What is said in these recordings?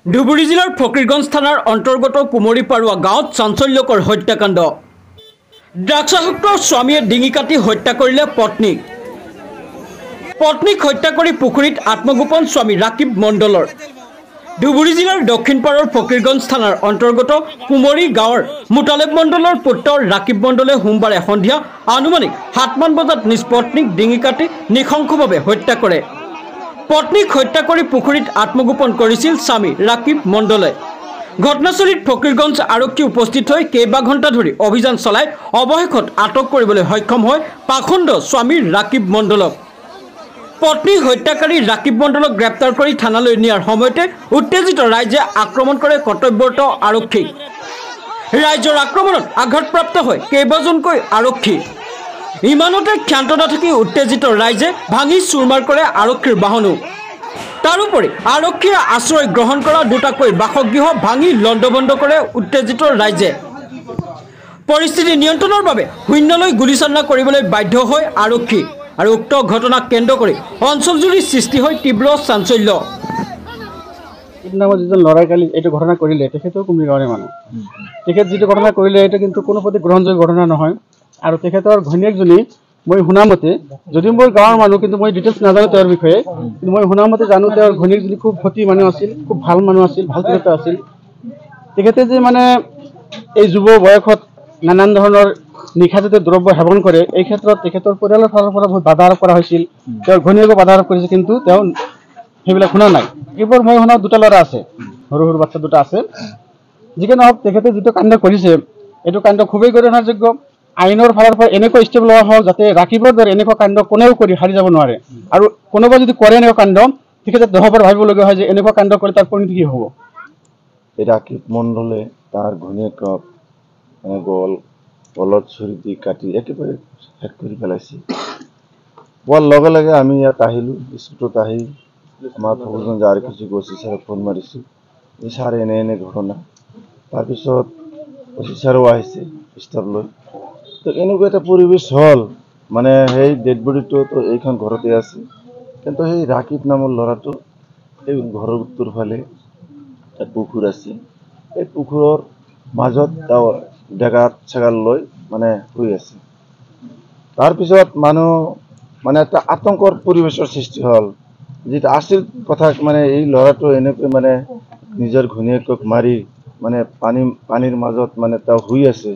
ধুবুৰী জিলাৰ ফকীৰগঞ্জ থানাৰ অন্তৰ্গত কুমৰীপাৰুৱা গাঁৱত চাঞ্চল্যকৰ হত্যাকাণ্ড। ড্ৰাগছাসক্ত স্বামীয়ে ডিঙি কাটি হত্যা কৰিলে পত্নীক। হত্যা কৰি পুখুৰীত আত্মগোপন স্বামী ৰাকিব মণ্ডলৰ। ধুবুৰী জিলাৰ দক্ষিণ পাৰৰ ফকীৰগঞ্জ থানাৰ অন্তৰ্গত কুমৰী গাঁৱৰ মুতালেব মণ্ডলৰ পুত্ৰ ৰাকিব মণ্ডলে সোমবাৰে সন্ধিয়া আনুমানিক 7 মান বজাত নিজ পত্নীক ডিঙি কাটি নৃশংসভাৱে হত্যা কৰে। পত্নীক হত্যা কৰি পুখুৰীত আত্মগোপন কৰিছিল স্বামী ৰাকিব মণ্ডলে। ঘটনাস্থলীত ফকীৰগঞ্জ আৰক্ষী উপস্থিত হৈ কেইবা ঘণ্টা ধৰি অভিযান চলাই অৱশেষত আটক কৰিবলৈ সক্ষম হয় পাখণ্ড স্বামী ৰাকিব মণ্ডলক। পত্নী হত্যাকাৰী ৰাকিব মণ্ডলক গ্ৰেপ্তাৰ কৰি থানালৈ নিয়াৰ সময়তে উত্তেজিত ৰাইজে আক্ৰমণ কৰে কৰ্তব্যৰত আৰক্ষীক। ৰাইজৰ আক্ৰমণত আঘাতপ্ৰাপ্ত হয় কেইবাজনকৈ আৰক্ষী। ইমানতে ক্ষান্ত নাথাকি উত্তেজিত ৰাইজে ভাঙি চুৰমাৰ কৰে আৰক্ষীৰ বাহনো। তাৰোপৰি আৰক্ষীয়ে আশ্ৰয় গ্ৰহণ কৰা দুটাকৈ বাসগৃহ ভাঙি লণ্ডভণ্ড কৰে উত্তেজিত ৰাইজে। পৰিস্থিতি নিয়ন্ত্ৰণৰ বাবে শূন্যলৈ গুলীচালনা কৰিবলৈ বাধ্য হয় আৰক্ষী আৰু উক্ত ঘটনাক কেন্দ্ৰ কৰি অঞ্চলজুৰি সৃষ্টি হয় তীব্ৰ চাঞ্চল্য। যিজন ল'ৰাই কালি এইটো ঘটনা কৰিলে তেখেতেও কুমৰী গাঁৱৰে মানুহ। তেখেত যিটো ঘটনা কৰিলে এইটো কিন্তু কোনো প্ৰতি গ্ৰহণযোগ্য ঘটনা নহয়। আৰু তেখেতৰ ঘৈণীয়েকজনী মই শুনামতে, যদি মই গাঁৱৰ মানুহ কিন্তু মই ডিটেইলছ নাজানো তেওঁৰ বিষয়ে, কিন্তু মই শুনামতে জানো তেওঁৰ ঘৈণীয়েকজনী খুব সতী মানুহ আছিল, খুব ভাল মানুহ আছিল, ভাল চৰিত্ৰ আছিল। তেখেতে যে মানে এই যুৱ বয়সত নানান ধৰণৰ নিশাজাতীয় দ্ৰব্য সেৱন কৰে, এই ক্ষেত্ৰত তেখেতৰ পৰিয়ালৰ ফালৰ পৰা বহুত বাধা আৰোপ কৰা হৈছিল। তেওঁৰ ঘৈণীয়েকো বাধা আৰোপ কৰিছে, কিন্তু তেওঁ সেইবিলাক শুনা নাই। এইবোৰ মই শুনা দুটা ল'ৰা আছে, সৰু সৰু বাচ্চা দুটা আছে। যিকি নহওক তেখেতে যিটো কাণ্ড কৰিছে এইটো কাণ্ড খুবেই গৰিহণাযোগ্য। আইনৰ ফালৰ পৰা এনেকুৱা ষ্টেপ লোৱা হওক যাতে ৰাকিবৰ দৰে এনেকুৱা কাণ্ড কোনেও কৰি হাৰি যাব নোৱাৰে। আৰু কোনোবা যদি কৰে এনেকুৱা কাণ্ড, তেখেতে দহবাৰ ভাবিবলগীয়া হয় যে এনেকুৱা কাণ্ড কৰি তাৰ পৰিণতি কি হ'ব। ৰাকিব মণ্ডলে তাৰ ঘৈণীয়েকক গলত ছুৰী দি কাটি একেবাৰে শেষ কৰি পেলাইছে। পোৱাৰ লগে লগে আমি ইয়াত আহিলোঁ, স্কুলত আহি আমাৰ ফকীৰগঞ্জ আৰক্ষী অচি ছাৰক ফোন মাৰিছোঁ, এই ছাৰ এনে ঘটনা। তাৰপিছত অচি ছাৰো আহিছে ষ্টাফ লৈ। তো এনেকুৱা এটা পৰিৱেশ হ'ল, মানে সেই ডেড বডিটো এইখন ঘৰতে আছে, কিন্তু সেই ৰাকিব নামৰ ল'ৰাটো এই ঘৰৰ উত্তৰ ফালে এটা পুখুৰ আছে, এই পুখুৰৰ মাজত তেওঁ ডেগাৰ চেগাৰ লৈ মানে শুই আছে। তাৰপিছত মানুহ মানে এটা আতংকৰ পৰিৱেশৰ সৃষ্টি হ'ল। যিটো আছিল কথা মানে এই ল'ৰাটো এনেকৈ মানে নিজৰ ঘৈণীয়েকক মাৰি মানে পানীৰ মাজত মানে তেওঁ শুই আছে।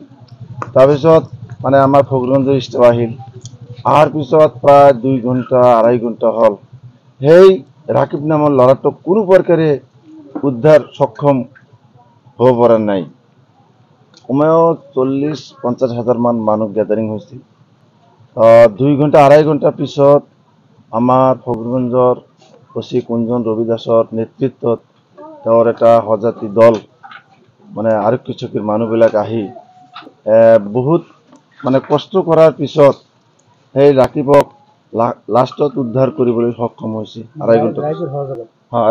তাৰপিছত মানে আমাৰ ফকীৰগঞ্জৰ ষ্টাফ আহিল, অহাৰ পিছত প্ৰায় 2 ঘণ্টা 2.5 ঘণ্টা হ'ল। সেই ৰাকিব নামৰ ল'ৰাটোক কোনো প্ৰকাৰে উদ্ধাৰ সক্ষম হ'ব পৰা নাই। কমেও 40-50 হাজাৰ মান মানুহ গেডাৰিং হৈছিল। 2 ঘণ্টা 2.5 ঘণ্টাৰ পিছত আমাৰ ফকীৰগঞ্জৰ অচি কুঞ্জন ৰবি দাসৰ নেতৃত্বত তেওঁৰ এটা সজাতি দল মানে আৰক্ষী চকীৰ মানুহবিলাক আহি বহুত মানে কষ্ট কৰাৰ পিছত সেই ৰাকিবক লাষ্টত উদ্ধাৰ কৰিবলৈ সক্ষম হৈছে। 2.5 ঘণ্টা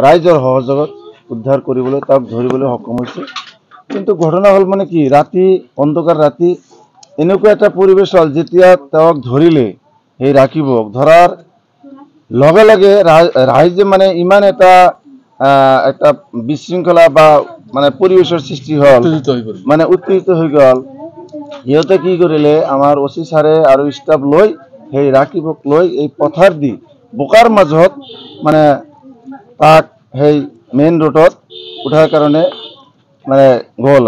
ৰাইজৰ সহযোগত উদ্ধাৰ কৰিবলৈ তাক ধৰিবলৈ সক্ষম হৈছে। কিন্তু ঘটনা হ'ল মানে কি, ৰাতি অন্ধকাৰ ৰাতি এনেকুৱা এটা পৰিৱেশ হ'ল, যেতিয়া তেওঁক ধৰিলে সেই ৰাকিবক ধৰাৰ লগে লগে ৰাইজে মানে ইমান এটা বিশৃংখলা বা মানে পৰিৱেশৰ সৃষ্টি হ'ল, মানে উত্তেজিত হৈ গ'ল। সিহঁতে কি কৰিলে, আমাৰ অচি ছাৰে আৰু ষ্টাফ লৈ সেই ৰাকিবক লৈ এই পথাৰ দি বোকাৰ মাজত মানে তাক সেই মেইন ৰোডত উঠাৰ কাৰণে মানে গ'ল।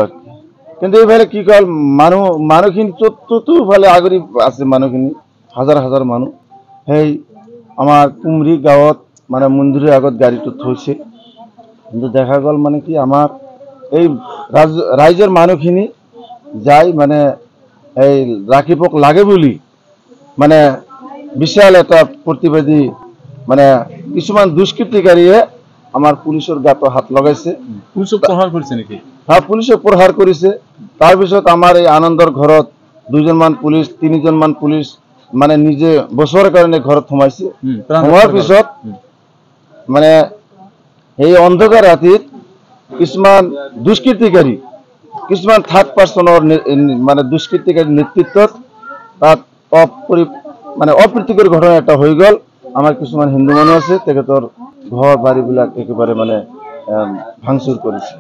কিন্তু এইফালে কি ক'ল, মানুহখিনি চতুৰ্ফালে আগৰি আছে, মানুহখিনি হাজাৰ হাজাৰ মানুহ সেই আমাৰ কুমৰী গাঁৱত মানে মন্দিৰৰ আগত গাড়ীটো থৈছে। কিন্তু দেখা গ'ল মানে কি, আমাৰ এই ৰাইজৰ মানুহখিনি যাই মানে এই ৰাকিবক লাগে বুলি মানে বিশাল এটা প্ৰতিবাদী মানে কিছুমান দুষ্কৃতিকাৰীয়ে আমাৰ পুলিচৰ গাতো হাত লগাইছে। পুলিচক প্ৰহাৰ কৰিছে নেকি? হ্যাঁ, পুলিচক প্ৰহাৰ কৰিছে। তাৰপিছত আমাৰ এই আনন্দৰ ঘৰত 2 মান পুলিচ 3 মান পুলিচ মানে নিজে বছৰৰ কাৰণে ঘৰত সোমাইছে। সোমোৱাৰ পিছত মানে এই অন্ধকাৰ ৰাতিত কিছুমান দুষ্কৃতিকাৰী, কিছুমান থাৰ্ড পাৰ্চনৰ মানে দুষ্কৃতিকাৰীৰ নেতৃত্বত তাত মানে অপ্ৰীতিকৰ ঘটনা এটা হৈ গ'ল। আমাৰ কিছুমান হিন্দু মানুহ আছে, তেখেতৰ ঘৰ বাৰীবিলাক একেবাৰে মানে ভাঙচুৰ কৰিছে।